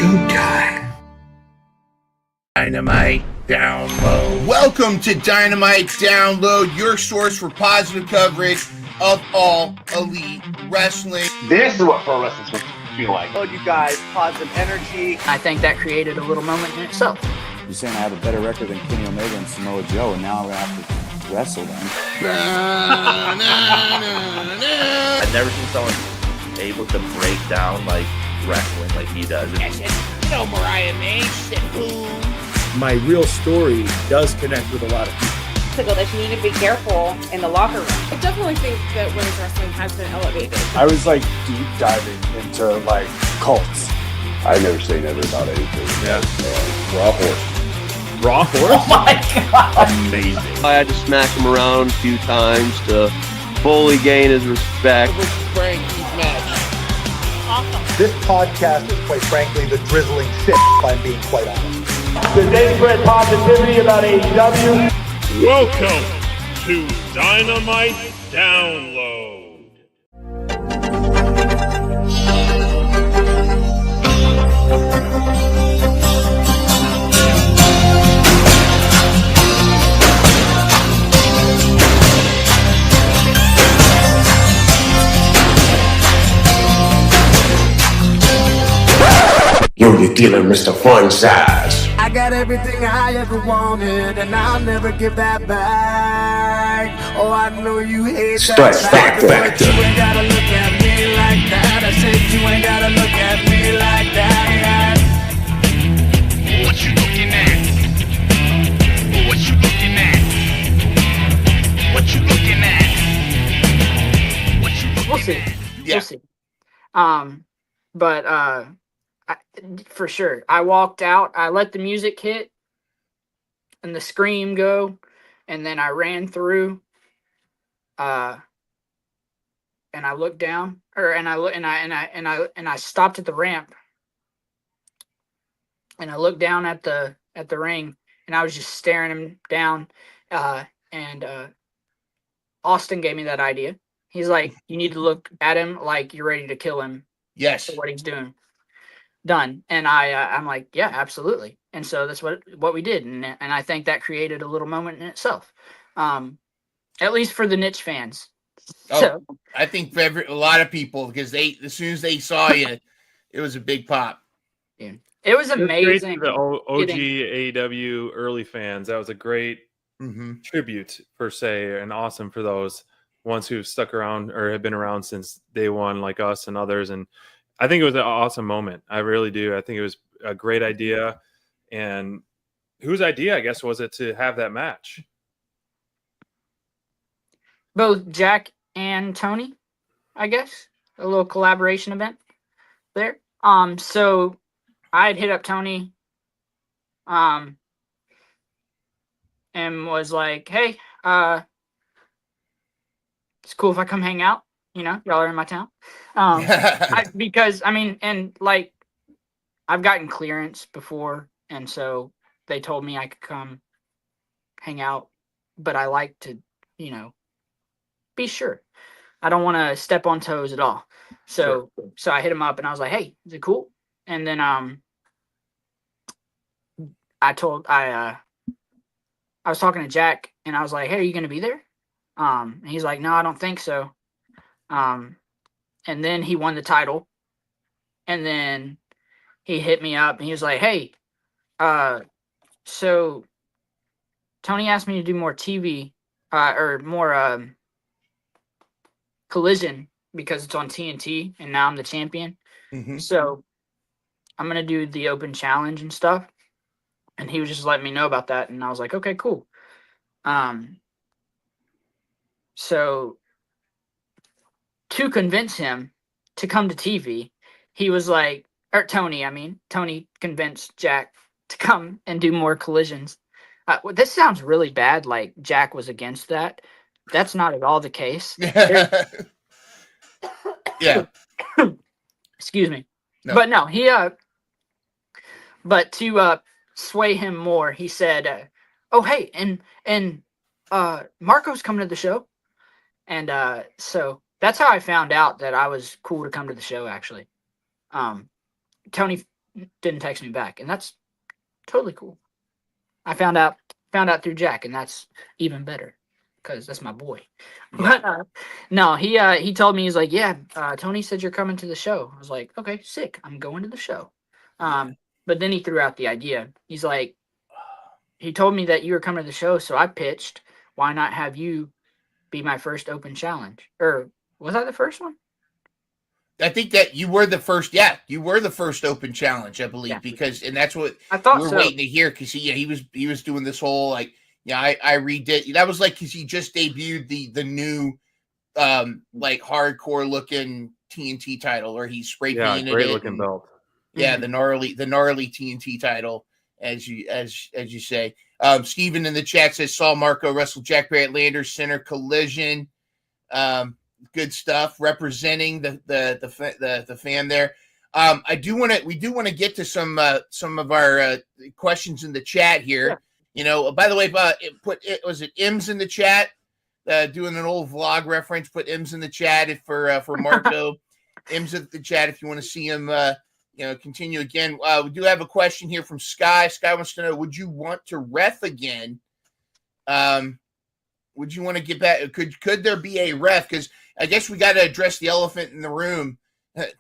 Showtime. Dynamite Download. Welcome to Dynamite Download, your source for positive coverage of all elite wrestling. This is what pro wrestling's supposed to feel like. Oh, you guys, positive energy. I think that created a little moment in itself. You're saying I have a better record than Kenny Omega and Samoa Joe, and now I'm going to have to wrestle them. I've never seen someone able to break down like wrestling like he does. Mariah May, shit, boom. My real story does connect with a lot of people. That you need to be careful in the locker room. I definitely think that women's wrestling has been elevated. I was like deep diving into like cults. I never say never about anything. Yeah. Raw horse. Raw horse? Oh my god! Amazing. I had to smack him around a few times to fully gain his respect. Awesome. This podcast is, quite frankly, the drizzling shit, if I'm being quite honest. The day spread positivity about AEW. Welcome to Dynamite Download. Yo, the dealer, Mr. Fun Size. I got everything I ever wanted, and I'll never give that back. Oh, I know you hate Stress that Factor. But you ain't gotta look at me like that. I said you ain't gotta look at me like that. What you looking at? What you looking at? What you looking at? What you looking We'll see. at? Yeah. We'll see. But for sure, I walked out. I let the music hit and the scream go, and then I ran through. And I looked down, and I stopped at the ramp, and I looked down at the ring, and I was just staring him down. And Austin gave me that idea. He's like, you need to look at him like you're ready to kill him. Yes. For what he's doing. Done. And I'm like, yeah, absolutely. And so that's what we did. And I think that created a little moment in itself. At least for the niche fans. Oh, So, I think for a lot of people, because as soon as they saw you, it was a big pop. yeah. It was amazing. The OG AEW early fans. That was a great tribute per se, and awesome for those ones who've stuck around or have been around since day one, like us and others. And I think it was an awesome moment. I really do. I think it was a great idea. And whose idea, I guess, was it to have that match? Both Jack and Tony, I guess. A little collaboration event there. So I had hit up Tony and was like, hey, it's cool if I come hang out. You know, y'all are in my town. Because, I mean, and like, I've gotten clearance before, and so they told me I could come hang out, but I like to, you know, be sure. I don't want to step on toes at all. So I hit him up, and I was like, hey, is it cool? And then I was talking to Jack, and I was like, hey, are you going to be there? And he's like, no, I don't think so. And then he won the title, and then he hit me up, and he was like, hey, so Tony asked me to do more TV, or more, Collision, because it's on TNT, and now I'm the champion. So I'm going to do the open challenge and stuff. And he was just letting me know about that. And I was like, okay, cool. So to convince him to come to TV, he was like, or Tony convinced Jack to come and do more collisions. This sounds really bad, like Jack was against that. That's not at all the case. Yeah. Excuse me. No. But no, but to sway him more, he said, oh, hey, and Marco's coming to the show. And so that's how I found out that I was cool to come to the show, actually. Tony didn't text me back, and that's totally cool. I found out through Jack, and that's even better because that's my boy. But no, he told me, he's like, yeah, Tony said you're coming to the show. I was like, okay, sick. I'm going to the show. But then he threw out the idea. He's like, he told me that you were coming to the show, so I pitched, why not have you be my first open challenge? Or was I the first one? I think that you were the first. Yeah, you were the first open challenge, I believe, because and that's what I thought we're so. waiting to hear. Because he was doing this whole like, I redid. That was like because he just debuted the new like hardcore looking TNT title, or he spray painted it. Great looking belt. Yeah, the gnarly TNT title, as you say. Steven in the chat says Saul Marco wrestled Jack Barrett Landers Center Collision. Good stuff, representing the fan there. We do want to get to some of our questions in the chat here. Yeah. By the way, was it M's in the chat? Doing an old vlog reference. Put M's in the chat for Marco. M's in the chat if you want to see him. Continue again. We do have a question here from Sky. Sky wants to know: would you want to ref again? Would you want to get back? Could there be a ref? Because I guess we got to address the elephant in the room. The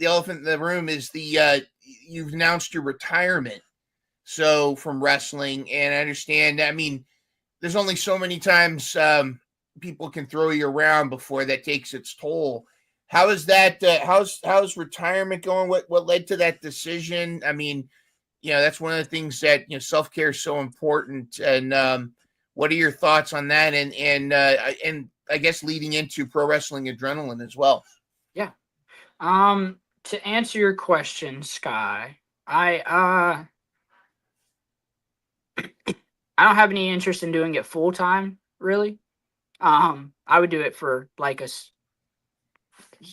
elephant in the room is you've announced your retirement. So from wrestling, and I understand. I mean, there's only so many times people can throw you around before that takes its toll. How is that? How's retirement going? What led to that decision? I mean, that's one of the things that self-care is so important. And what are your thoughts on that? And I guess leading into pro wrestling adrenaline as well. Yeah. To answer your question, Sky, I don't have any interest in doing it full time, really. I would do it for like a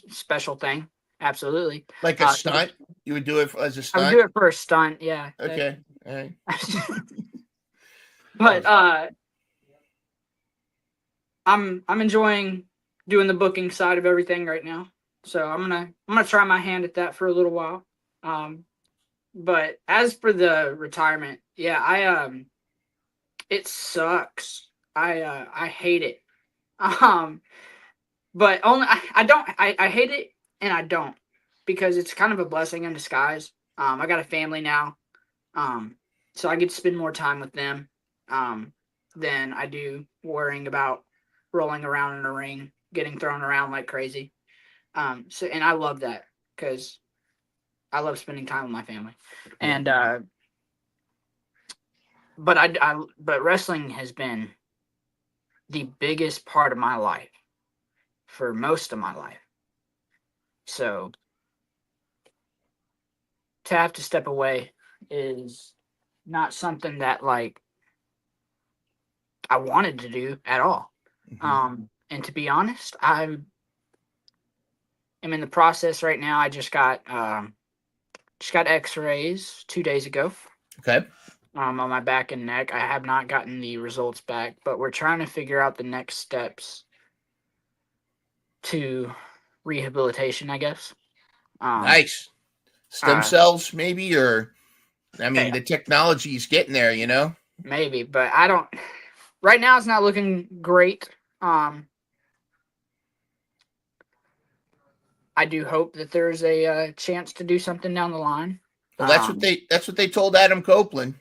special thing. Absolutely. Like a stunt? You would do it as a stunt? I would do it for a stunt, yeah. Okay. All right. But I'm enjoying doing the booking side of everything right now. So I'm gonna try my hand at that for a little while. But as for the retirement, yeah, it sucks. I hate it. But only I hate it, and I don't, because it's kind of a blessing in disguise. I got a family now, so I get to spend more time with them than I do worrying about rolling around in a ring, getting thrown around like crazy. So, and I love that because I love spending time with my family. And but wrestling has been the biggest part of my life for most of my life. So to have to step away is not something that like I wanted to do at all. Mm-hmm. And to be honest, I am in the process right now. I just got x-rays 2 days ago. Okay. On my back and neck. I have not gotten the results back, but we're trying to figure out the next steps to rehabilitation, I guess. Nice. Stem cells, maybe, or I mean, the technology is getting there, Maybe, but I don't. Right now, it's not looking great. I do hope that there's a chance to do something down the line. Well, that's what they told Adam Copeland.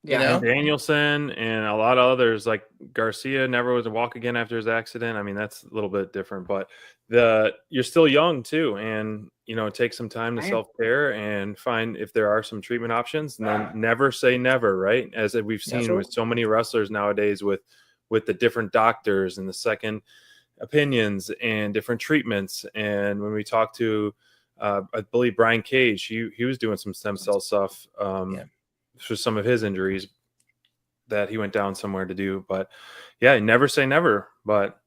Yeah, and Danielson and a lot of others, like Garcia never was a walk again after his accident. I mean, that's a little bit different, but you're still young too, and take some time to self-care and find if there are some treatment options, and then never say never, right? As we've seen with so many wrestlers nowadays with the different doctors and the second opinions and different treatments. And when we talked to I believe Brian Cage, he was doing some stem cell stuff for some of his injuries that he went down somewhere to do. But yeah, never say never, but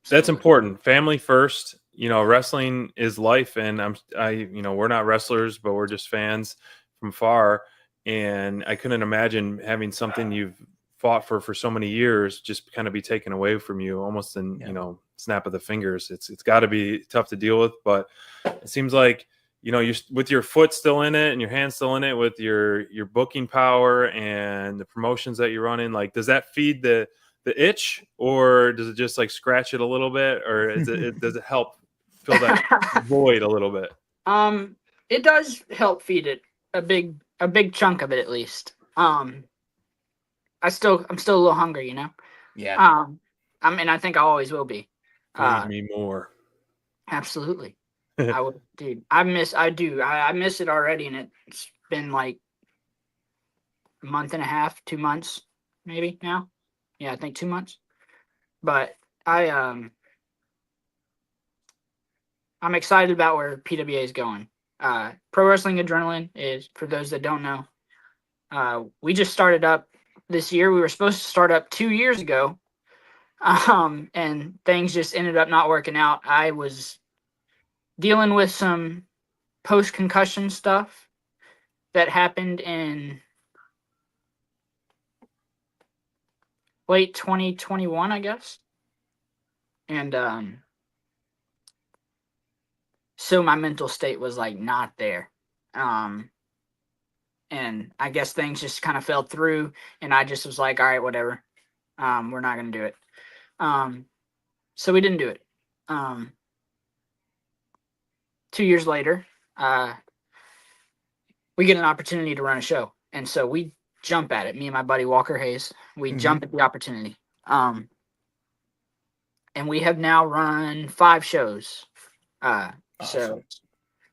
that's important. Family first. Wrestling is life, and we're not wrestlers, but we're just fans from far. And I couldn't imagine having something you've fought for so many years just kind of be taken away from you almost in snap of the fingers. It's got to be tough to deal with, but it seems like you know, you with your foot still in it and your hand still in it, with your booking power and the promotions that you're running, like, does that feed the itch, or does it just like scratch it a little bit, or does it help fill that void a little bit? It does help feed it a big chunk of it at least. I'm still a little hungry, you know. Yeah. I think I always will be. Feed me more. Absolutely. I would, dude. I miss it already, and it's been like a month and a half, 2 months, maybe now. Yeah, I think 2 months. But I'm excited about where PWA is going. Pro Wrestling Adrenaline is, for those that don't know, we just started up this year. We were supposed to start up 2 years ago, and things just ended up not working out. I was dealing with some post-concussion stuff that happened in late 2021, I guess. And so my mental state was like not there. And I guess things just kind of fell through, and I just was like, all right, whatever. We're not going to do it. So we didn't do it. 2 years later, we get an opportunity to run a show. And so we jump at it. Me and my buddy Walker Hayes, we jump at the opportunity. And we have now run 5 shows. Awesome. So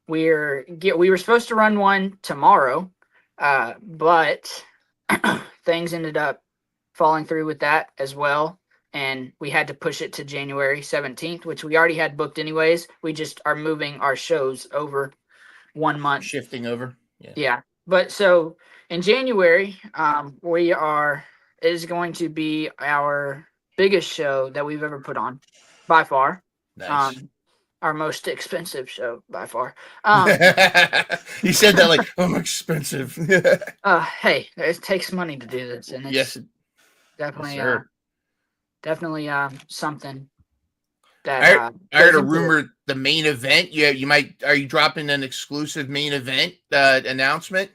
we were supposed to run one tomorrow, but things ended up falling through with that as well. And we had to push it to January 17th, which we already had booked anyways. We just are moving our shows over 1 month. Shifting over. Yeah. But so in January, it is going to be our biggest show that we've ever put on by far. Nice. Our most expensive show by far. You said that like, I'm expensive. Hey, it takes money to do this, and it's definitely, definitely something that I heard a rumor the main event. Are you dropping an exclusive main event announcement?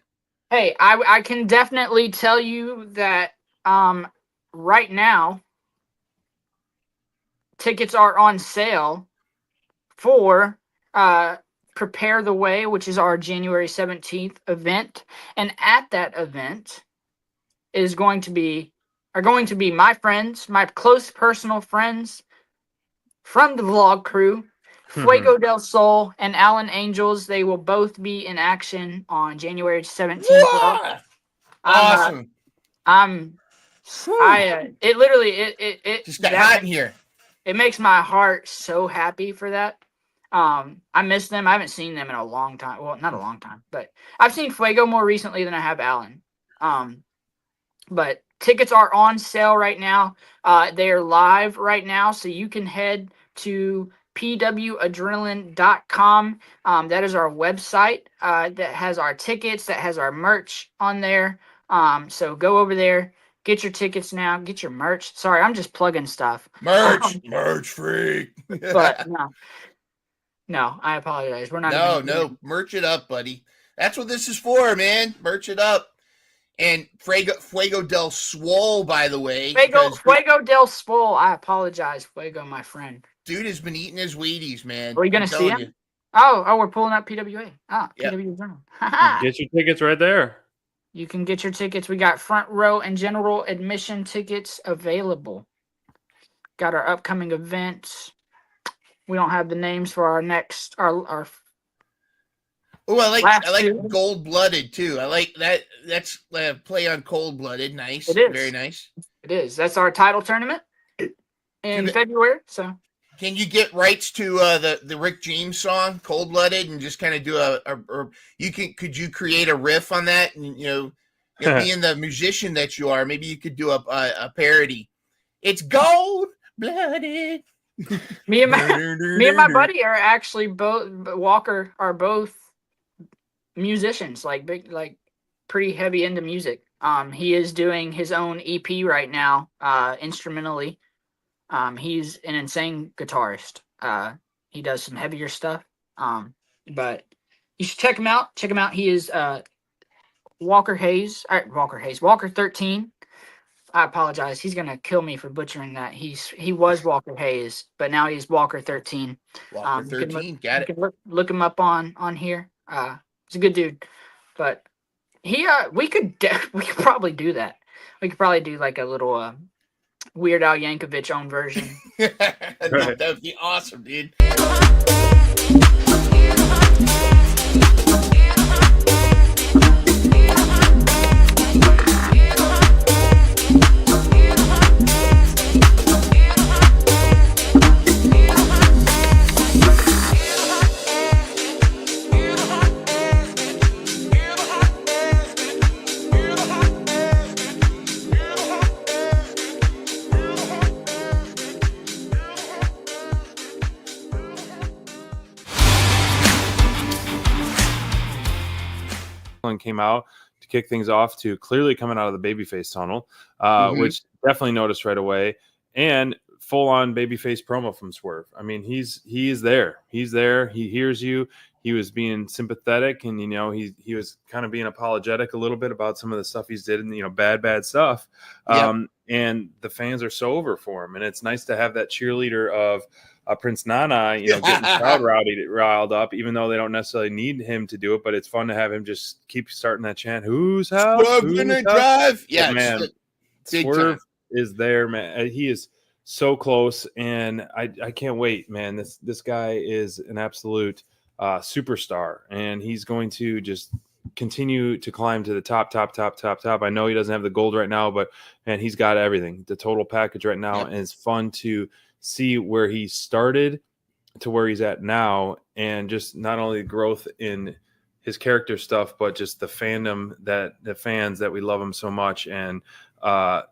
Hey, I can definitely tell you that right now tickets are on sale for Prepare the Way, which is our January 17th event. And at that event are going to be my friends, my close personal friends from the vlog crew, Fuego del Sol and Alan Angels. They will both be in action on January 17th. Awesome. It literally just got hot in here. It makes my heart so happy for that. I miss them. I haven't seen them in a long time. Well, not a long time, but I've seen Fuego more recently than I have Alan. But tickets are on sale right now. They are live right now, so you can head to pwadrenaline.com. That is our website that has our tickets, that has our merch on there. So go over there, get your tickets now, get your merch. Sorry, I'm just plugging stuff. Merch freak. But no, I apologize. We're not. No, merch it up, buddy. That's what this is for, man. Merch it up. And Fuego del Swole, by the way. Fuego del Swole. I apologize, Fuego, my friend. Dude has been eating his Wheaties, man. Are you going to see him? Oh, we're pulling up PWA. Yep. PWA Journal. Get your tickets right there. You can get your tickets. We got front row and general admission tickets available. Got our upcoming events. We don't have the names for our next our Oh, I like Gold Blooded too. I like that. That's play on Cold Blooded. Nice. It is very nice. It is. That's our title tournament in February. So, can you get rights to the Rick James song Cold Blooded and just kind of do could you create a riff on that, and being the musician that you are, maybe you could do a parody. It's Gold Blooded. Me and my buddy are actually Walker are both musicians, pretty heavy into music. He is doing his own EP right now, instrumentally. He's an insane guitarist. He does some heavier stuff. But You should check him out. Check him out. He is Walker 13. I apologize. He's gonna kill me for butchering that. He was Walker Hayes, but now he's Walker 13. Walker 13, got it. You can look him up on here. He's a good dude, but we could probably do that. We could probably do like a little Weird Al Yankovic own version. That would be awesome, dude. Came out to kick things off to clearly coming out of the babyface tunnel, which definitely noticed right away, and full on babyface promo from Swerve. I mean, he is there. He's there. He hears you. He was being sympathetic, and he was kind of being apologetic a little bit about some of the stuff he's did, and bad stuff. And the fans are so over for him, and it's nice to have that cheerleader of Prince Nana, getting the crowd riled up, even though they don't necessarily need him to do it. But it's fun to have him just keep starting that chant. Who's house? Swerve gonna drive? Yeah, man. Swerve is there, man. He is so close, and I can't wait, man. This guy is an absolute superstar, and he's going to just continue to climb to the top. I know he doesn't have the gold right now, but man, he's got everything, the total package right now, and it's fun to see where he started to where he's at now, and just not only growth in his character stuff, but just the fandom, that the fans that we love him so much. And I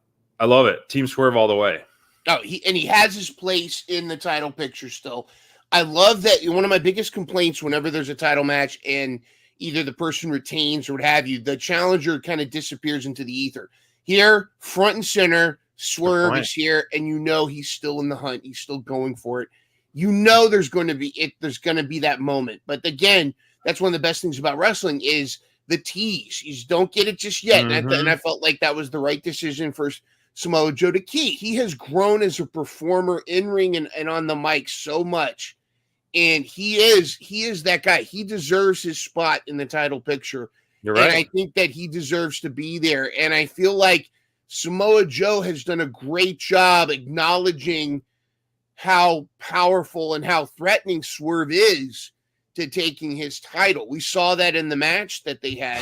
love it. Team Swerve all the way. Oh, he has his place in the title picture still. I love that. One of my biggest complaints whenever there's a title match and either the person retains or what have you, the challenger kind of disappears into the ether. Here, front and center, Swerve is here, and he's still in the hunt. He's still going for it. There's going to be that moment. But again, that's one of the best things about wrestling is the tease. You just don't get it just yet. And I felt like that was the right decision for Samoa Joe to keep. He has grown as a performer in ring and on the mic so much. And he is that guy. He deserves his spot in the title picture. You're right. And I think that he deserves to be there. And I feel like Samoa Joe has done a great job acknowledging how powerful and how threatening Swerve is to taking his title. We saw that in the match that they had.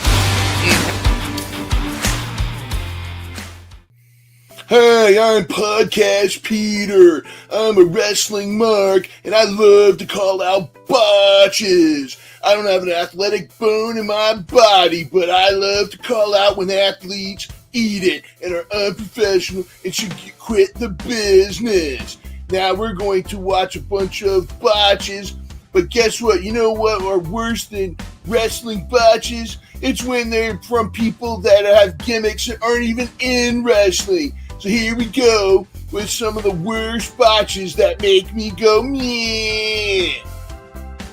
Hi, I'm Podcast Peter. I'm a wrestling mark, and I love to call out botches. I don't have an athletic bone in my body, but I love to call out when athletes eat it and are unprofessional and should quit the business. Now we're going to watch a bunch of botches, but guess what? You know what are worse than wrestling botches? It's when they're from people that have gimmicks that aren't even in wrestling. So here we go with some of the worst botches that make me go, meh.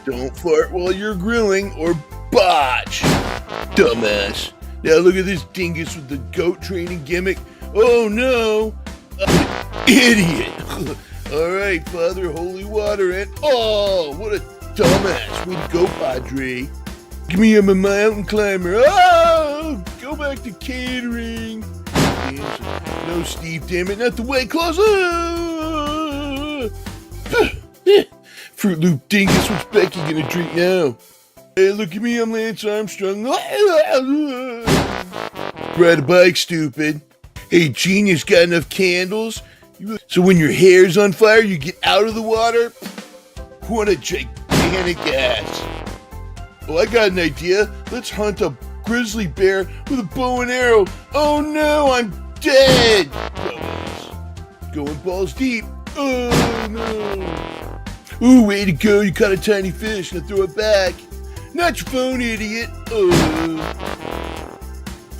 Don't fart while you're grilling or botch. Dumbass. Now look at this dingus with the goat training gimmick. Oh no. Idiot. All right, Father, holy water, and oh, what a dumbass. Way to go, Padre. Give me a mountain climber. Oh, go back to catering. No, Steve, damn it, not the white claws. Fruit Loop dingus, what's Becky gonna drink now? Hey, look at me, I'm Lance Armstrong. Ride a bike, stupid. Hey, genius, got enough candles? So when your hair's on fire, you get out of the water? What a gigantic ass. Oh, I got an idea. Let's hunt a grizzly bear with a bow and arrow. Oh no, I'm dead. Going balls deep. Oh no. Ooh, way to go. You caught a tiny fish. Now throw it back. Not your phone, idiot.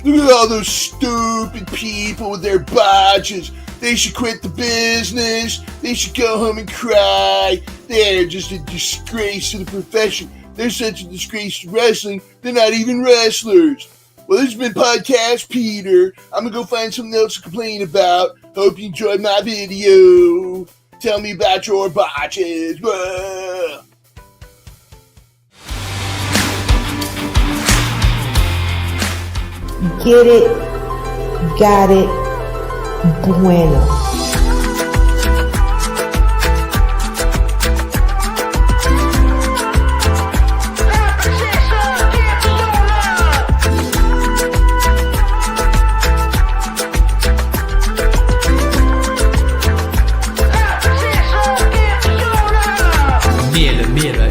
Look at all those stupid people with their botches. They should quit the business. They should go home and cry. They're just a disgrace to the profession. They're such a disgrace to wrestling, they're not even wrestlers. Well, this has been Podcast Peter. I'm going to go find something else to complain about. Hope you enjoyed my video. Tell me about your botches. Whoa. Get it, got it, bueno.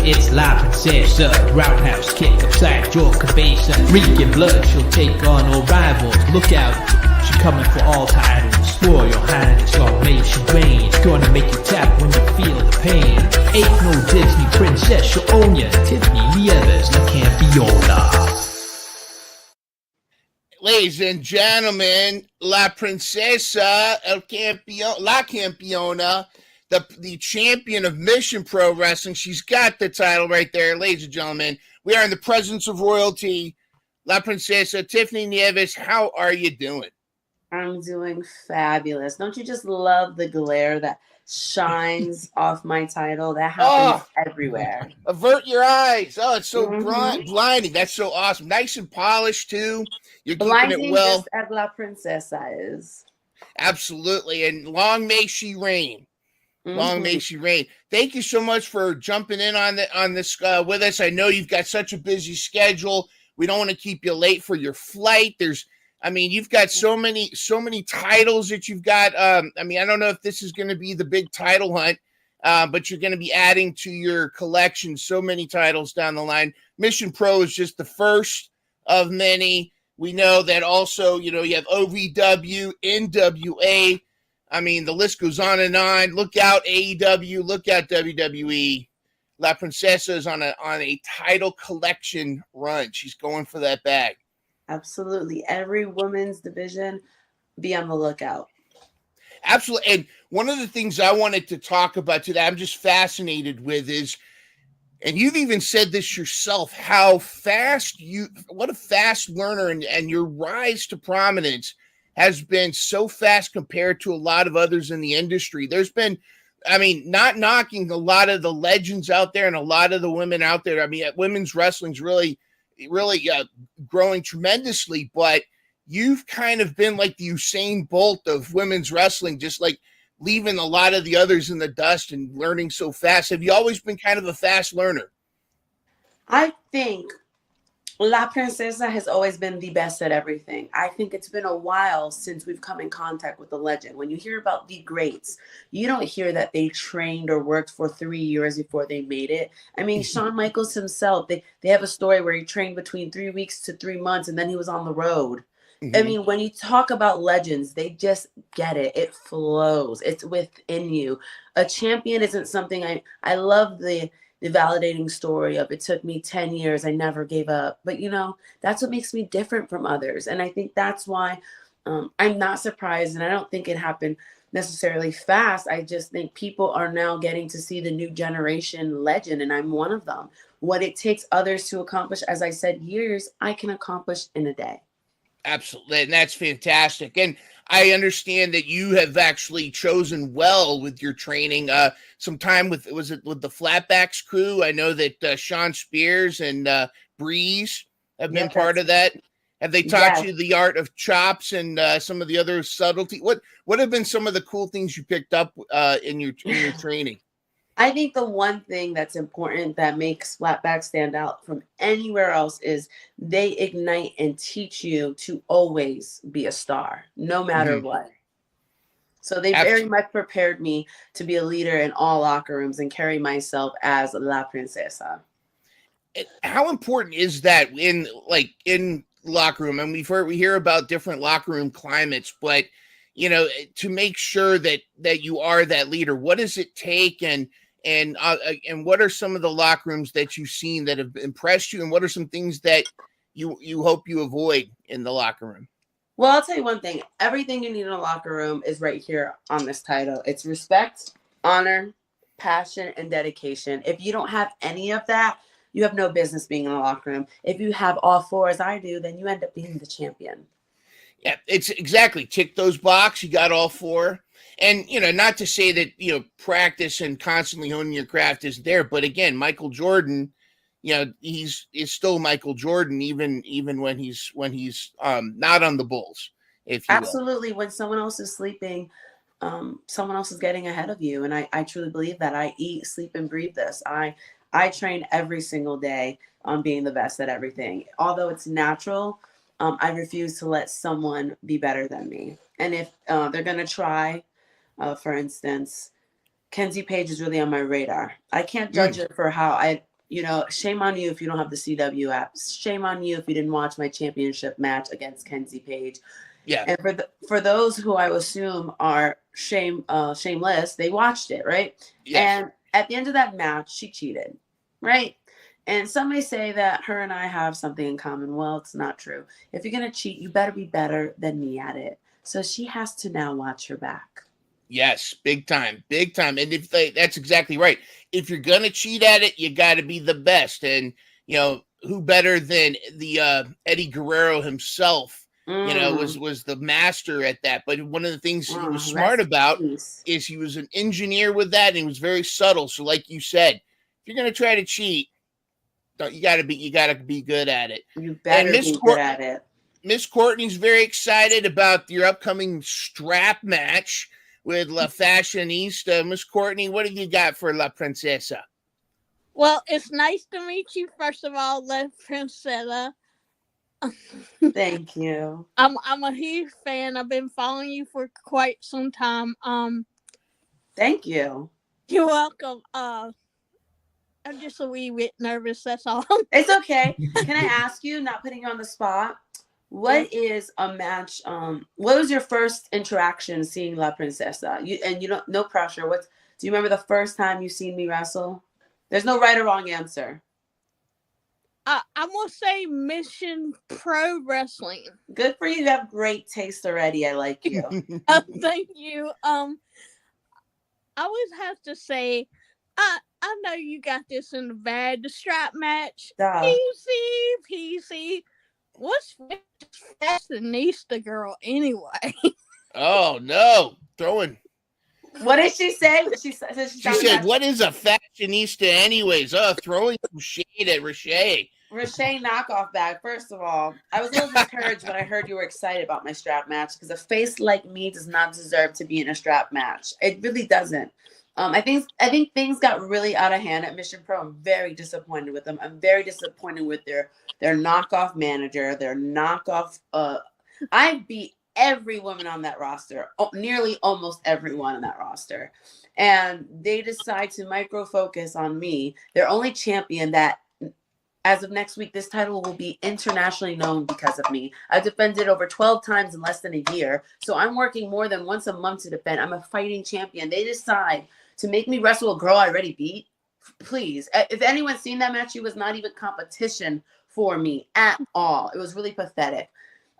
It's La Princesa, roundhouse kick upside your cabeza. Reeking blood, she'll take on all rivals. Look out, she coming for all titles. Royal your highness, Lord may she reign. Gonna make you tap when you feel the pain. Ain't no Disney princess, she'll own ya. Tiffany Nieves, La Campeona. Ladies and gentlemen, La Princesa, La Campeona, the champion of Mission Pro Wrestling. She's got the title right there. Ladies and gentlemen, we are in the presence of royalty. La Princesa, Tiffany Nieves, how are you doing? I'm doing fabulous. Don't you just love the glare that shines off my title? That happens everywhere. Avert your eyes. Oh, it's so blinding. That's so awesome. Nice and polished, too. You're blinding, keeping it well. Just as La Princesa is. Absolutely. And long may she reign. Long may she reign. Thank you so much for jumping in on this with us. I know you've got such a busy schedule. We don't want to keep you late for your flight. You've got so many titles that you've got. I don't know if this is going to be the big title hunt, but you're going to be adding to your collection so many titles down the line. Mission Pro is just the first of many. We know that also, you have OVW, NWA. The list goes on and on. Look out AEW, look out WWE. La Princesa is on a title collection run. She's going for that bag. Absolutely. Every women's division, be on the lookout. Absolutely. And one of the things I wanted to talk about today, I'm just fascinated with is, and you've even said this yourself, what a fast learner and your rise to prominence has been so fast compared to a lot of others in the industry. There's been, not knocking a lot of the legends out there and a lot of the women out there. Women's wrestling's really growing tremendously, but you've kind of been like the Usain Bolt of women's wrestling, just like leaving a lot of the others in the dust and learning so fast. Have you always been kind of a fast learner? I think La Princesa has always been the best at everything. I think it's been a while since we've come in contact with a legend. When you hear about the greats, you don't hear that they trained or worked for 3 years before they made it. Shawn Michaels himself, they have a story where he trained between 3 weeks to 3 months, and then he was on the road. When you talk about legends, they just get it. It flows. It's within you. A champion isn't something I love the validating story of it took me 10 years. I never gave up. But, that's what makes me different from others. And I think that's why I'm not surprised. And I don't think it happened necessarily fast. I just think people are now getting to see the new generation legend. And I'm one of them. What it takes others to accomplish, as I said, years, I can accomplish in a day. Absolutely. And that's fantastic. And I understand that you have actually chosen well with your training. Some time with the Flatbacks crew. I know that Sean Spears and Breeze have been part of that. Have they taught you the art of chops and some of the other subtlety? What have been some of the cool things you picked up in your training? I think the one thing that's important that makes Flatback stand out from anywhere else is they ignite and teach you to always be a star, no matter what. So they very much prepared me to be a leader in all locker rooms and carry myself as La Princesa. How important is that in locker room? And we hear about different locker room climates, but to make sure that you are that leader, what does it take? And what are some of the locker rooms that you've seen that have impressed you? And what are some things that you hope you avoid in the locker room? Well, I'll tell you one thing. Everything you need in a locker room is right here on this title. It's respect, honor, passion, and dedication. If you don't have any of that, you have no business being in a locker room. If you have all four, as I do, then you end up being the champion. Yeah, it's exactly. Tick those boxes. You got all four. And, not to say that, practice and constantly honing your craft is there. But again, Michael Jordan, is still Michael Jordan, even when he's not on the Bulls, if you will. Absolutely. When someone else is sleeping, someone else is getting ahead of you. And I truly believe that. I eat, sleep, and breathe this. I train every single day on being the best at everything. Although it's natural, I refuse to let someone be better than me. And if they're going to try, for instance, Kenzie Page is really on my radar. I can't judge it for how shame on you if you don't have the CW app. Shame on you if you didn't watch my championship match against Kenzie Page. Yeah. And for those who I assume are shameless, they watched it, right? Yes. And at the end of that match, she cheated, right? And some may say that her and I have something in common. Well, it's not true. If you're going to cheat, you better be better than me at it. So she has to now watch her back. Yes, big time. And that's exactly right. If you're going to cheat at it, you got to be the best. And, who better than the Eddie Guerrero himself, was the master at that. But one of the things he was smart about is he was an engineer with that, and he was very subtle. So like you said, if you're going to try to cheat, you got to be good at it. You better be good at it. Miss Courtney's very excited about your upcoming strap match with La Fashionista. Miss Courtney, what have you got for La Princesa? Well, it's nice to meet you, first of all, La Princesa. Thank you. I'm a huge fan. I've been following you for quite some time. Thank you. You're welcome. I'm just a wee bit nervous, that's all. It's okay. Can I ask you, not putting you on the spot, what is a match? What was your first interaction seeing La Princesa? No pressure. Do you remember the first time you seen me wrestle? There's no right or wrong answer. I'm gonna say Mission Pro Wrestling. Good for you. You have great taste already. I like you. Thank you. I would have to say, I know you got this in the bag. The strap match. PC. What's with this fashionista girl anyway? Oh no, throwing. What did she say? She said, "What is a fashionista, anyways?" Oh, throwing some shade at Richey. Richey knockoff bag. First of all, I was a little discouraged when I heard you were excited about my strap match because a face like me does not deserve to be in a strap match. It really doesn't. I think things got really out of hand at Mission Pro. I'm very disappointed with them. I'm very disappointed with their knockoff manager, their knockoff. I beat every woman on that roster, nearly almost everyone on that roster, and they decide to micro focus on me. Their only champion that, as of next week, this title will be internationally known because of me. I've defended over 12 times in less than a year, so I'm working more than once a month to defend. I'm a fighting champion. They decide to make me wrestle a girl I already beat. Please, if anyone's seen that match, it was not even competition for me at all. It was really pathetic.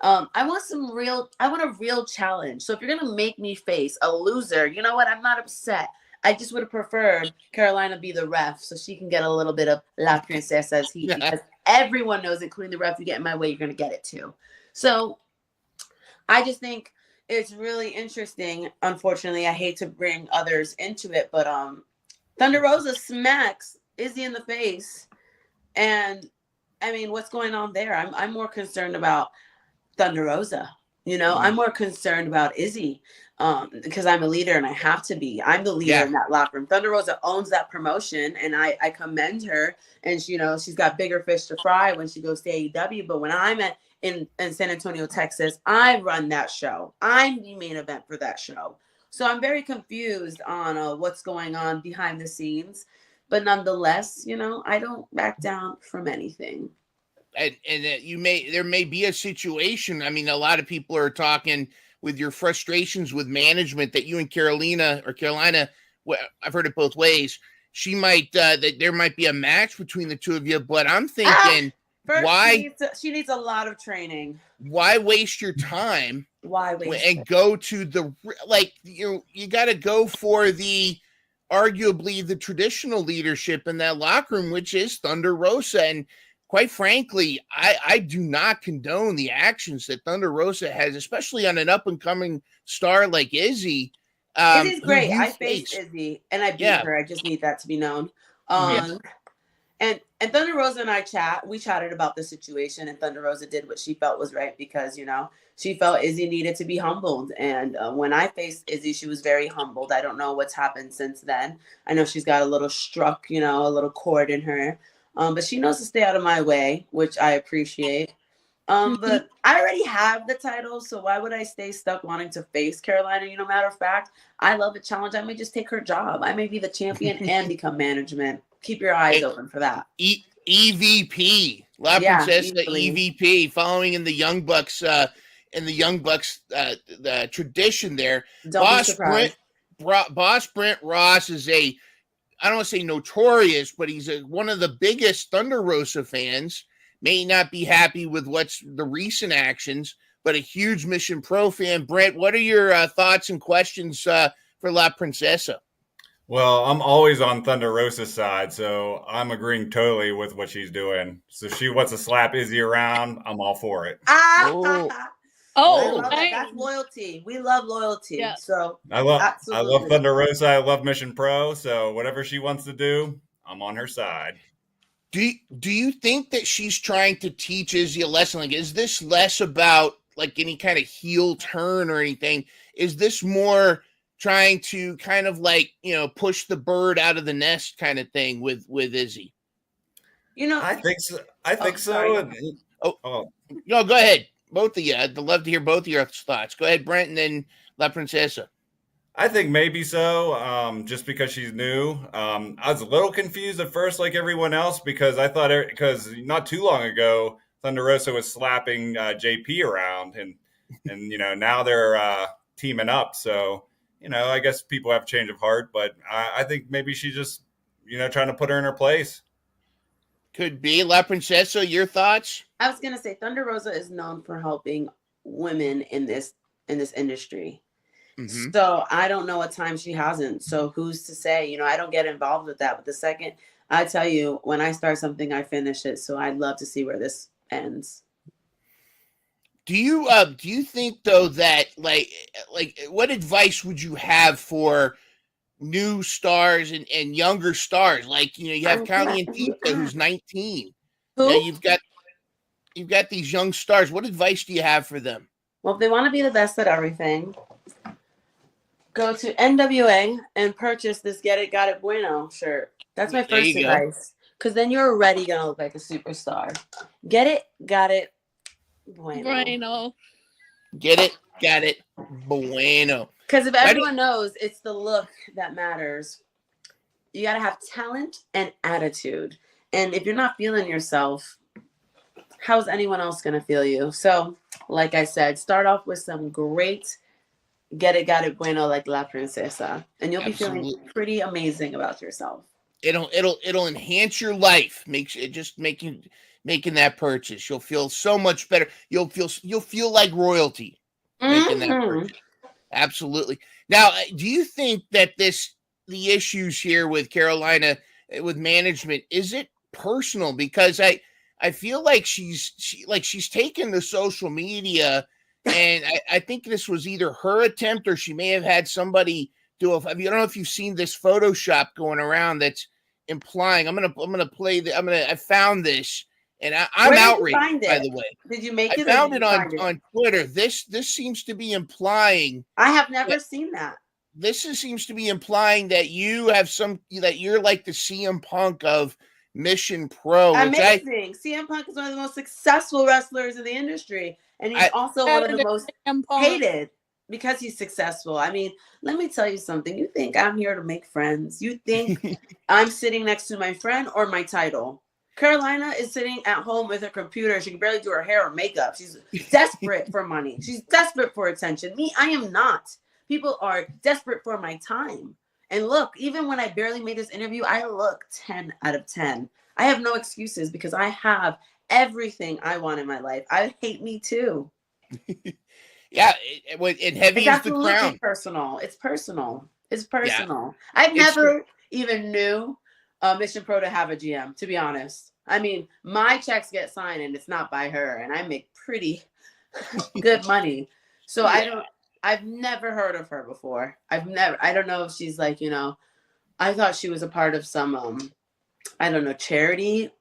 I want a real challenge. So if you're gonna make me face a loser, you know what? I'm not upset. I just would have preferred Carolina be the ref so she can get a little bit of La Princesa's heat because everyone knows, including the ref, you get in my way, you're gonna get it too. So I just think it's really interesting. Unfortunately, I hate to bring others into it, but Thunder Rosa smacks Izzy in the face. And I mean, what's going on there? I'm more concerned about Thunder Rosa. I'm more concerned about Izzy because I'm a leader and I have to be. I'm the leader in that locker room. Thunder Rosa owns that promotion and I commend her. And she's got bigger fish to fry when she goes to AEW. But when I'm in San Antonio, Texas, I run that show. I'm the main event for that show. So I'm very confused on what's going on behind the scenes. But nonetheless, I don't back down from anything. And there may be a situation. I mean, a lot of people are talking with your frustrations with management that you and Carolina, well, I've heard it both ways. She might that there might be a match between the two of you, but I'm thinking First, she needs a lot of training. Why waste your time? Why waste and go to the you got to go for the arguably the traditional leadership in that locker room, which is Thunder Rosa. And quite frankly, I do not condone the actions that Thunder Rosa has, especially on an up and coming star like Izzy. Izzy's great. I faced Izzy and I beat her. I just need that to be known. And Thunder Rosa and I chatted about the situation, and Thunder Rosa did what she felt was right because, you know, she felt Izzy needed to be humbled. And when I faced Izzy, she was very humbled. I don't know what's happened since then. I know she's got a little struck, you know, a little cord in her. But she knows to stay out of my way, which I appreciate. But I already have the title, so why would I stay stuck wanting to face Carolina? You know, matter of fact, I love a challenge. I may just take her job. I may be the champion and become management. Keep your eyes open for that. EVP, La Princesa EVP, following in the Young Bucks, the tradition there. Boss Brent Ross is I don't want to say notorious, but he's one of the biggest Thunder Rosa fans. May not be happy with what's the recent actions, but a huge Mission Pro fan. Brent, what are your thoughts and questions for La Princesa? Well, I'm always on Thunder Rosa's side, so I'm agreeing totally with what she's doing. So if she wants to slap Izzy around, I'm all for it. That's loyalty. We love loyalty. Yeah. So I love Thunder Rosa. I love Mission Pro. So whatever she wants to do, I'm on her side. Do you think that she's trying to teach Izzy a lesson? Like, is this less about like any kind of heel turn or anything? Is this more trying to kind of like, you know, push the bird out of the nest kind of thing with Izzy? You know, I think so. No, go ahead. Both of you. I'd love to hear both of your thoughts. Go ahead, Brent, and then La Princesa. I think maybe so, just because she's new. I was a little confused at first, like everyone else, because I thought because not too long ago, Thunder Rosa was slapping JP around, and you know, now they're teaming up. So, you know, I guess people have change of heart, but I think maybe she's just, you know, trying to put her in her place. Could be. La Princesa, your thoughts? I was gonna say Thunder Rosa is known for helping women in this industry. Mm-hmm. So I don't know what time she hasn't. So who's to say? You know, I don't get involved with that. But the second I tell you, when I start something, I finish it. So I'd love to see where this ends. Do you think though that like what advice would you have for new stars and younger stars? Like, you know, you have Callie and Tita, who's 19. Who? Yeah, you've got these young stars. What advice do you have for them? Well, if they want to be the best at everything, go to NWA and purchase this Get It, Got It Bueno shirt. That's my first advice. Because then you're already going to look like a superstar. Get It, Got It Bueno. Get It, Got It Bueno. Because if everyone knows it's the look that matters, you got to have talent and attitude. And if you're not feeling yourself, how's anyone else going to feel you? So, like I said, start off with some great Get It, Got It Bueno like La Princesa. And you'll be feeling pretty amazing about yourself. It'll enhance your life. Making that purchase. You'll feel so much better. You'll feel like royalty making that purchase. Absolutely. Now, do you think that the issues here with Carolina with management, is it personal? Because I feel like she's taken the social media, and I think this was either her attempt or she may have had somebody do I don't know if you've seen this Photoshop going around that's implying. I found this. And I'm outraged, by the way. Did you make it? I found it on Twitter. This seems to be implying. I have never seen that. This seems to be implying that you have that you're like the CM Punk of Mission Pro. Amazing. CM Punk is one of the most successful wrestlers in the industry. And he's also one of the most hated because he's successful. I mean, let me tell you something. You think I'm here to make friends? You think I'm sitting next to my friend or my title? Carolina is sitting at home with her computer. She can barely do her hair or makeup. She's desperate for money. She's desperate for attention. Me, I am not. People are desperate for my time. And look, even when I barely made this interview, I look 10 out of 10. I have no excuses because I have everything I want in my life. I hate me too. Yeah, and heavy It's is the absolutely crown. personal. It's personal. It's Yeah, personal. I've it's never even knew Mission Pro to have a GM, to be honest. I mean, my checks get signed and it's not by her, and I make pretty good money. So Yeah. I've never heard of her before. I don't know if she's like, I thought she was a part of some I don't know, charity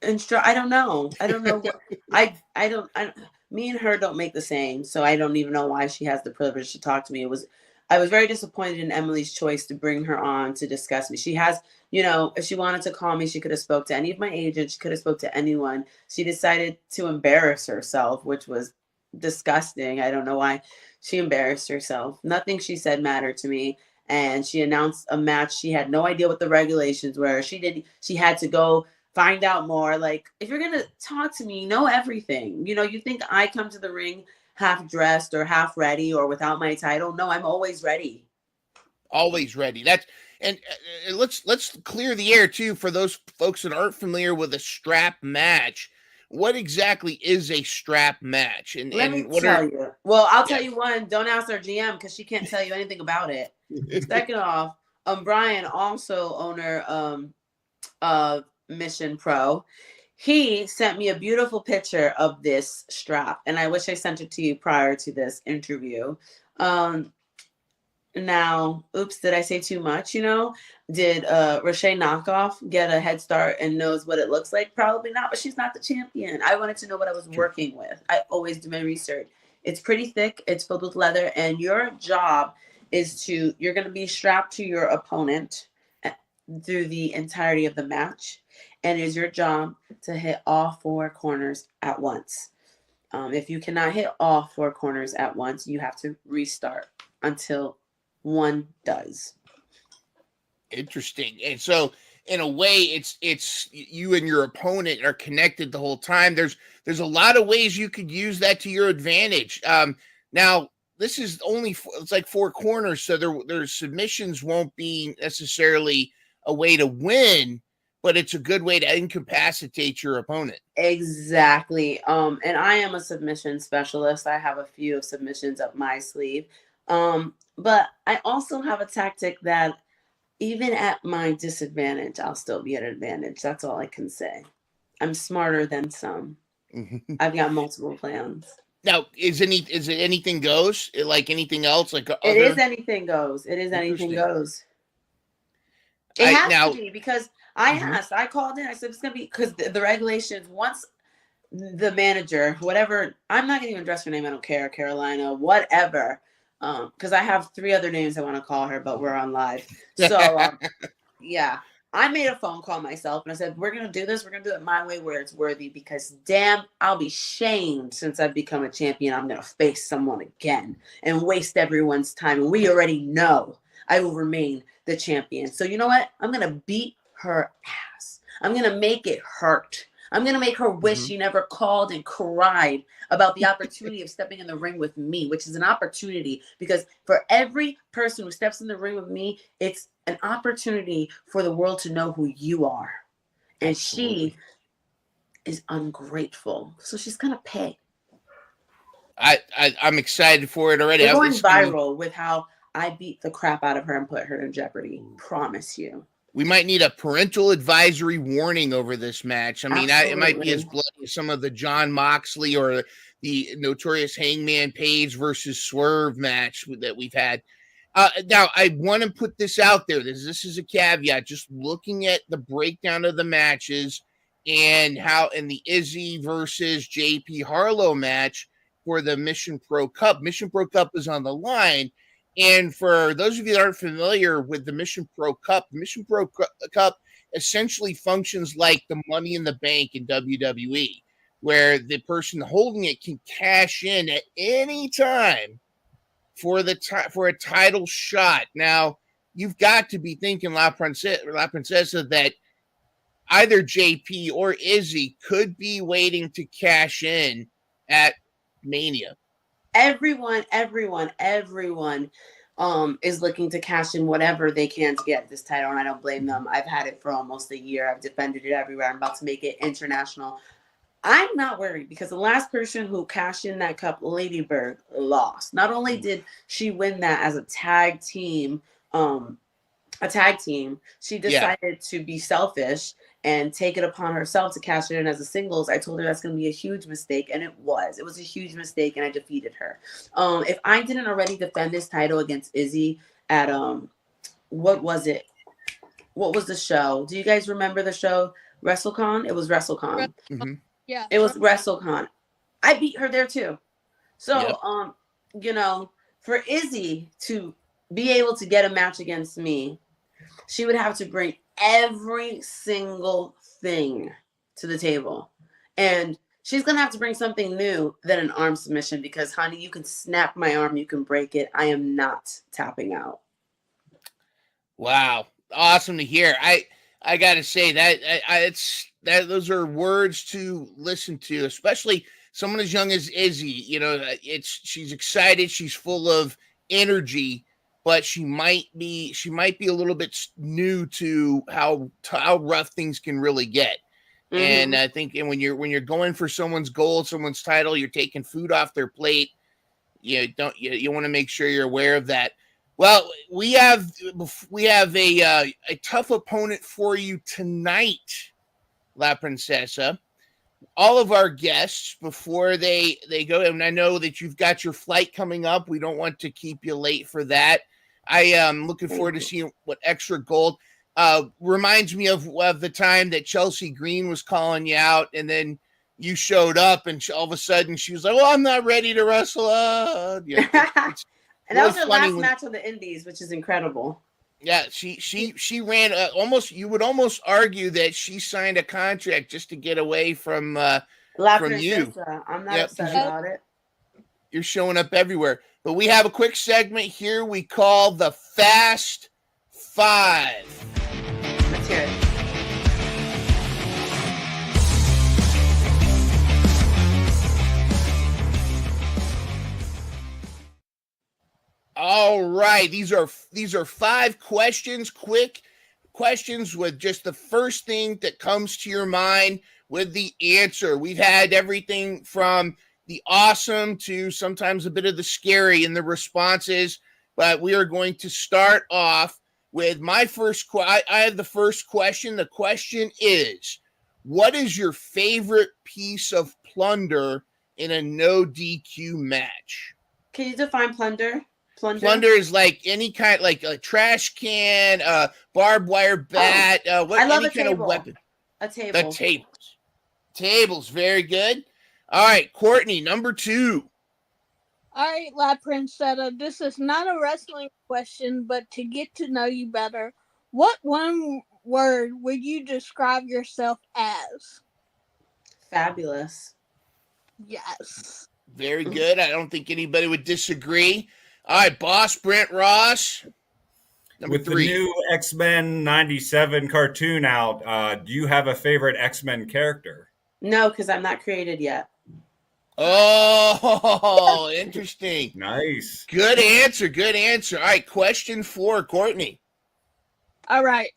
I don't know. I don't know what me and her don't make the same, so I don't even know why she has the privilege to talk to me. I was very disappointed in Emily's choice to bring her on to discuss me. She has, if she wanted to call me, she could have spoke to any of my agents, she could have spoke to anyone. She decided to embarrass herself, which was disgusting. I don't know why she embarrassed herself. Nothing she said mattered to me. And she announced a match. She had no idea what the regulations were. She had to go find out more. Like, if you're gonna talk to me, know everything. You think I come to the ring half dressed or half ready or without my title? No, I'm always ready. Always ready. Let's clear the air too for those folks that aren't familiar with a strap match. What exactly is a strap match? And Let me what tell you. Well, I'll tell Yeah. you one. Don't ask our GM because she can't tell you anything about it. Second off, Brian, also owner of Mission Pro, he sent me a beautiful picture of this strap, and I wish I sent it to you prior to this interview. Now, oops, did I say too much? Did Roche Knockoff get a head start and knows what it looks like? Probably not, but she's not the champion. I wanted to know what I was working with. I always do my research. It's pretty thick. It's filled with leather, and your job is you're going to be strapped to your opponent through the entirety of the match, and it is your job to hit all four corners at once. If you cannot hit all four corners at once, you have to restart until one does. Interesting. And so, in a way, it's you and your opponent are connected the whole time. There's a lot of ways you could use that to your advantage. Now this is it's like four corners, so their submissions won't be necessarily a way to win, but it's a good way to incapacitate your opponent. Exactly. And I am a submission specialist. I have a few submissions up my sleeve. But I also have a tactic that even at my disadvantage, I'll still be at an advantage. That's all I can say. I'm smarter than some. I've got multiple plans. Now, is it anything goes? Like anything else? Like it is anything goes. It is anything goes. It has to be because I asked. I called in. I said it's gonna be because the regulations. Once the manager, whatever, I'm not gonna even address her name. I don't care, Carolina, whatever. Because I have 3 other names I want to call her, but we're on live. So yeah, I made a phone call myself and I said, we're gonna do this. We're gonna do it my way where it's worthy. Because damn, I'll be shamed since I've become a champion. I'm gonna face someone again and waste everyone's time. And we already know I will remain the champion. So you know what? I'm gonna beat her ass. I'm gonna make it hurt. I'm going to make her wish she never called and cried about the opportunity of stepping in the ring with me, which is an opportunity because for every person who steps in the ring with me, it's an opportunity for the world to know who you are. And Absolutely. She is ungrateful. So she's going to pay. I'm excited for it already. We're going viral with how I beat the crap out of her and put her in jeopardy. Promise you. We might need a parental advisory warning over this match. I mean, it might be as bloody as some of the John Moxley or the notorious Hangman Page versus Swerve match that we've had. Now, I want to put this out there. This is a caveat. Just looking at the breakdown of the matches and the Izzy versus JP Harlow match for the Mission Pro Cup. Mission Pro Cup is on the line. And for those of you that aren't familiar with the Mission Pro Cup, the Mission Pro Cup essentially functions like the Money in the Bank in WWE, where the person holding it can cash in at any time for a title shot. Now, you've got to be thinking, La Princesa, that either JP or Izzy could be waiting to cash in at Mania. Everyone is looking to cash in whatever they can to get this title, and I don't blame them. I've had it for almost a year. I've defended it everywhere. I'm about to make it international. I'm not worried because the last person who cashed in that cup, Lady Bird, lost. Not only did she win that as a tag team, she decided to be selfish and take it upon herself to cash it in as a singles. I told her that's going to be a huge mistake, and it was. It was a huge mistake, and I defeated her. If I didn't already defend this title against Izzy at what was it? What was the show? Do you guys remember the show WrestleCon? It was WrestleCon. Mm-hmm. Yeah. It was WrestleCon. I beat her there too. So, Yep. you know, for Izzy to be able to get a match against me, she would have to bring every single thing to the table. And she's going to have to bring something new than an arm submission because, honey, you can snap my arm, you can break it. I am not tapping out. Wow. Awesome to hear. I got to say that those are words to listen to, especially someone as young as Izzy. You know, she's excited, she's full of energy, but she might be a little bit new to how rough things can really get. Mm-hmm. And I think when you're going for someone's goal, someone's title, you're taking food off their plate. You want to make sure you're aware of that. Well, we have a tough opponent for you tonight, La Princesa. All of our guests, before they go, and I know that you've got your flight coming up. We don't want to keep you late for that. I am looking forward to seeing what Extra Gold reminds me of the time that Chelsea Green was calling you out, and then you showed up, and all of a sudden she was like, "Well, I'm not ready to wrestle." And that was her last match on the Indies, which is incredible. Yeah, she ran almost. You would almost argue that she signed a contract just to get away from you. I'm not upset about it. You're showing up everywhere. But we have a quick segment here we call the Fast Five. Let's hear it. All right, these are 5 questions, quick questions with just the first thing that comes to your mind with the answer. We've had everything from the awesome to sometimes a bit of the scary in the responses, but we are going to start off with my first I have the first question. The question is, what is your favorite piece of plunder in a no DQ match? Can you define plunder? Plunder is like any kind, like a trash can, barbed wire bat, I love any kind of weapon. A table. The tables, very good. All right, Courtney, number 2. All right, La Princesa, this is not a wrestling question, but to get to know you better, what one word would you describe yourself as? Fabulous. Yes. Very good. I don't think anybody would disagree. All right, Boss Brent Ross. With 3. The new X-Men 97 cartoon out, do you have a favorite X-Men character? No, because I'm not created yet. Oh, interesting. Nice. Good answer. All right, question 4, Courtney. All right.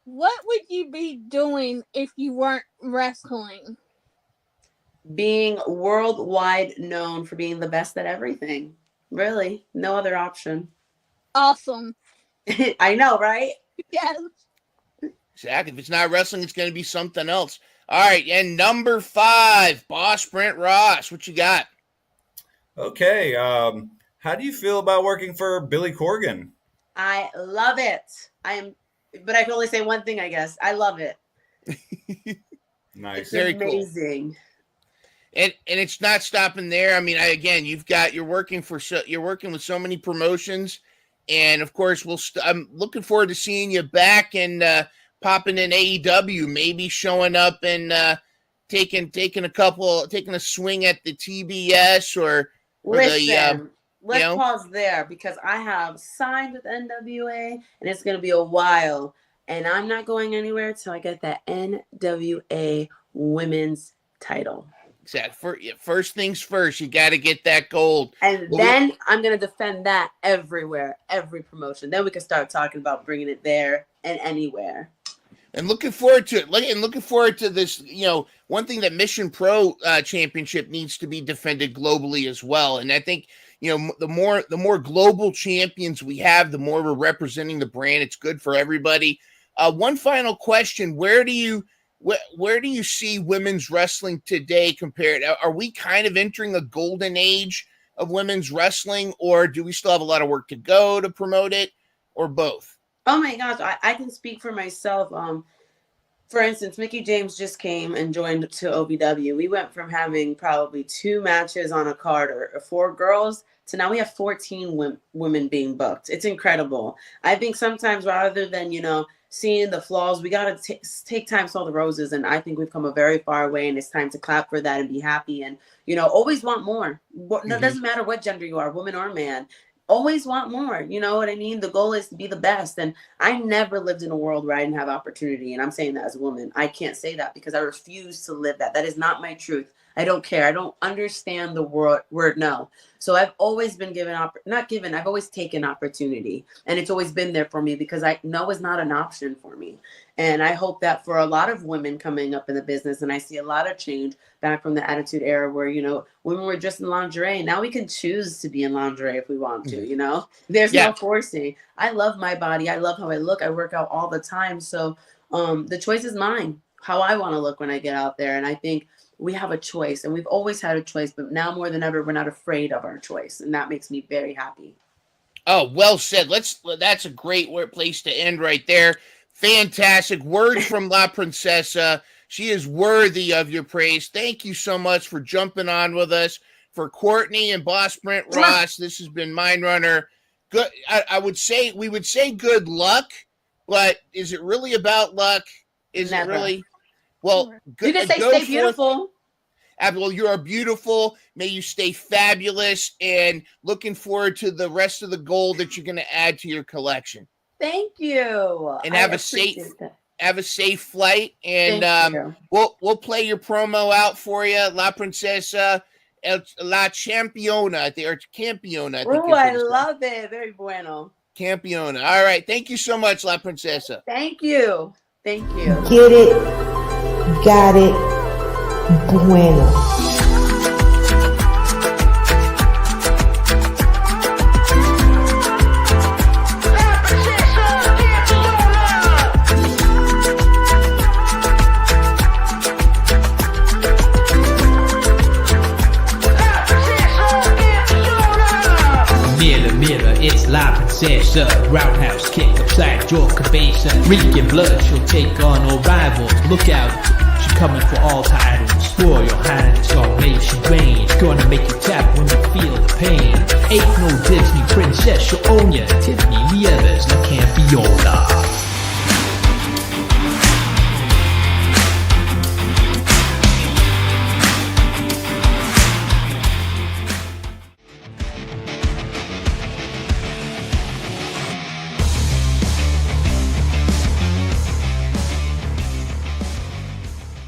What would you be doing if you weren't wrestling? Being worldwide known for being the best at everything. Really, no other option. Awesome. I know, right? Yes. Exactly. If it's not wrestling, it's going to be something else. All right, and number 5, Boss Brent Ross. What you got? Okay. How do you feel about working for Billy Corgan? I love it. But I can only say one thing, I guess. I love it. Nice. It's very amazing. Cool. And it's not stopping there. I mean, you're working with so many promotions, and of course I'm looking forward to seeing you back and popping in AEW, maybe showing up and taking a swing at the TBS or Listen, let's pause there because I have signed with NWA and it's going to be a while, and I'm not going anywhere till I get that NWA women's title. First things first, you got to get that gold. And then I'm going to defend that everywhere, every promotion. Then we can start talking about bringing it there and anywhere. And looking forward to it. Looking forward to this. One thing that Mission Pro Championship needs to be defended globally as well. And I think the more global champions we have, the more we're representing the brand. It's good for everybody. One final question: where do you see women's wrestling today compared? Are we kind of entering a golden age of women's wrestling, or do we still have a lot of work to go to promote it, or both? Oh my gosh, I can speak for myself. For instance, Mickey James just came and joined to OVW. We went from having probably 2 matches on a card or 4 girls to now we have 14 women being booked. It's incredible. I think sometimes rather than, seeing the flaws, we got to take time to smell the roses. And I think we've come a very far way, and it's time to clap for that and be happy and, always want more. It doesn't matter what gender you are, woman or man. Always want more. You know what I mean? The goal is to be the best. And I never lived in a world where I didn't have opportunity. And I'm saying that as a woman. I can't say that because I refuse to live that. That is not my truth. I don't care. I don't understand the word no. So I've always been I've always taken opportunity. And it's always been there for me because no is not an option for me. And I hope that for a lot of women coming up in the business, and I see a lot of change back from the Attitude Era where, women were just in lingerie. Now we can choose to be in lingerie if we want to, There's no forcing. I love my body. I love how I look. I work out all the time. So the choice is mine, how I want to look when I get out there. And I think we have a choice, and we've always had a choice, but now more than ever, we're not afraid of our choice. And that makes me very happy. Oh, well said. That's a great place to end right there. Fantastic words from La Princesa. She is worthy of your praise. Thank you so much for jumping on with us. For Courtney and Boss Brent Ross, this has been Mind Runner. Good. We would say good luck, but is it really about luck? Is it really? Well, you can say stay beautiful. Well, you are beautiful. May you stay fabulous, and looking forward to the rest of the gold that you're going to add to your collection. Thank you. And have a safe flight. And we'll play your promo out for you. La Princesa, La Championa, or Campiona. I love it. Very bueno. Campiona. All right. Thank you so much, La Princesa. Thank you. Thank you. Get it. Got it. Bueno. It's La Princesa, roundhouse kick upside your cabeza. Reeking blood, she'll take on no rivals. Look out, she's coming for all titles. For your highness, all nation reign. Gonna make you tap when you feel the pain. Ain't no Disney princess, she'll own ya. Tiffany Nieves, La Campiola.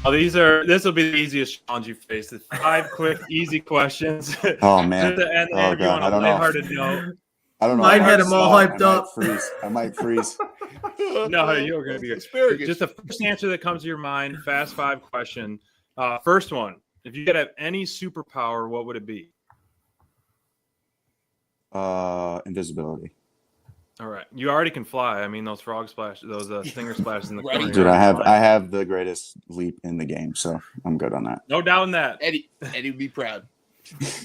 Oh, this will be the easiest challenge you face. The 5 quick, easy questions. Oh man! Oh god! I don't know. I don't know. Might had them all hyped up. I might freeze. No, you're going to be good. Just the first answer that comes to your mind. Fast 5 question. First one: if you could have any superpower, what would it be? Invisibility. All right, you already can fly. I mean, those frog splash, those stinger splashes in the corner. Dude, I have the greatest leap in the game, so I'm good on that. No doubt in that. Eddie would be proud.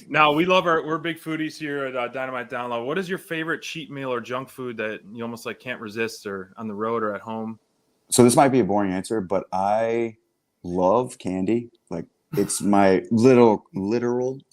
Now we're big foodies here at Dynamite Download. What is your favorite cheat meal or junk food that you almost like can't resist, or on the road or at home? So this might be a boring answer, but I love candy. Like it's my literal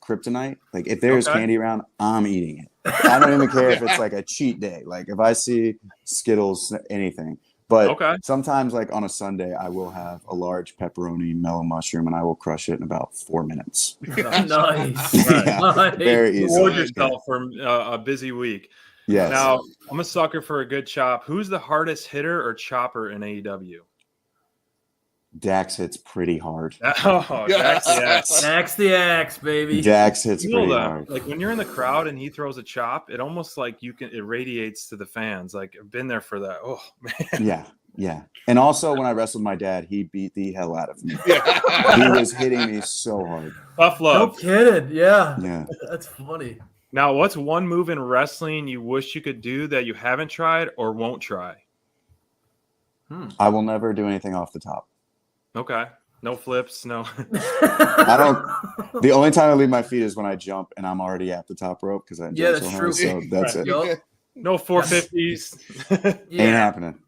kryptonite. Like if there's candy around, I'm eating it. I don't even care if it's like a cheat day. Like if I see Skittles, anything. But sometimes, like on a Sunday, I will have a large pepperoni mellow mushroom, and I will crush it in about 4 minutes. Nice. Nice. Very easy. Reward yourself for a busy week. Yes. Now, I'm a sucker for a good chop. Who's the hardest hitter or chopper in AEW? Dax hits pretty hard. Oh, Dax the Axe. Dax the Axe, baby. Dax hits pretty hard. Like when you're in the crowd and he throws a chop, it almost like it radiates to the fans. Like I've been there for that. Oh man. Yeah. Yeah. And also, when I wrestled my dad, he beat the hell out of me. He was hitting me so hard. Tough No love. kidding. Yeah. Yeah. That's funny. Now, what's one move in wrestling you wish you could do that you haven't tried or won't try? I will never do anything off the top. Okay. No flips, no. I don't. The only time I leave my feet is when I jump and I'm already at the top rope because I jump Yeah, so that's hard. true. So that's it. Yup. No 450s. Ain't happening.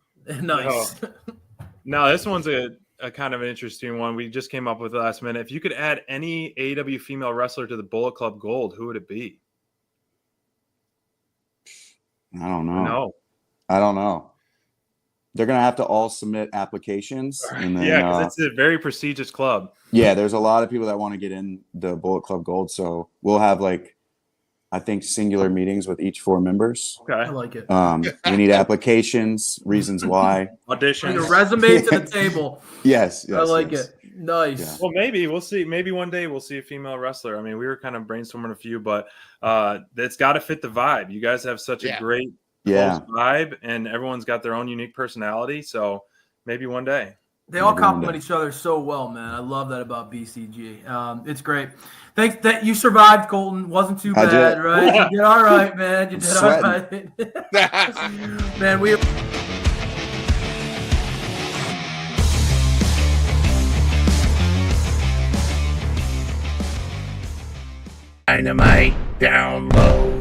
Nice. Now, this one's a kind of an interesting one. We just came up with last minute. If you could add any AEW female wrestler to the Bullet Club Gold, who would it be? I don't know. No. I don't know. They're gonna have to all submit applications, and then Yeah, because it's a very prestigious club. yeah, there's a lot of people that want to get in the Bullet Club Gold. So we'll have I think singular meetings with each 4 members. Okay, I like it. We need applications, reasons why, auditions, Bring a resume to the table. Yes, I like yes. it. Nice. Yeah. Well, maybe we'll see. Maybe one day we'll see a female wrestler. I mean, we were kind of brainstorming a few, but it's got to fit the vibe. You guys have such a great close vibe, and everyone's got their own unique personality. So maybe one day. They all complement each other so well, man. I love that about BCG. It's great. Thanks that you survived, Colton. Wasn't too bad, right? You did all right, man. You did all right. Man, we Dynamite down low.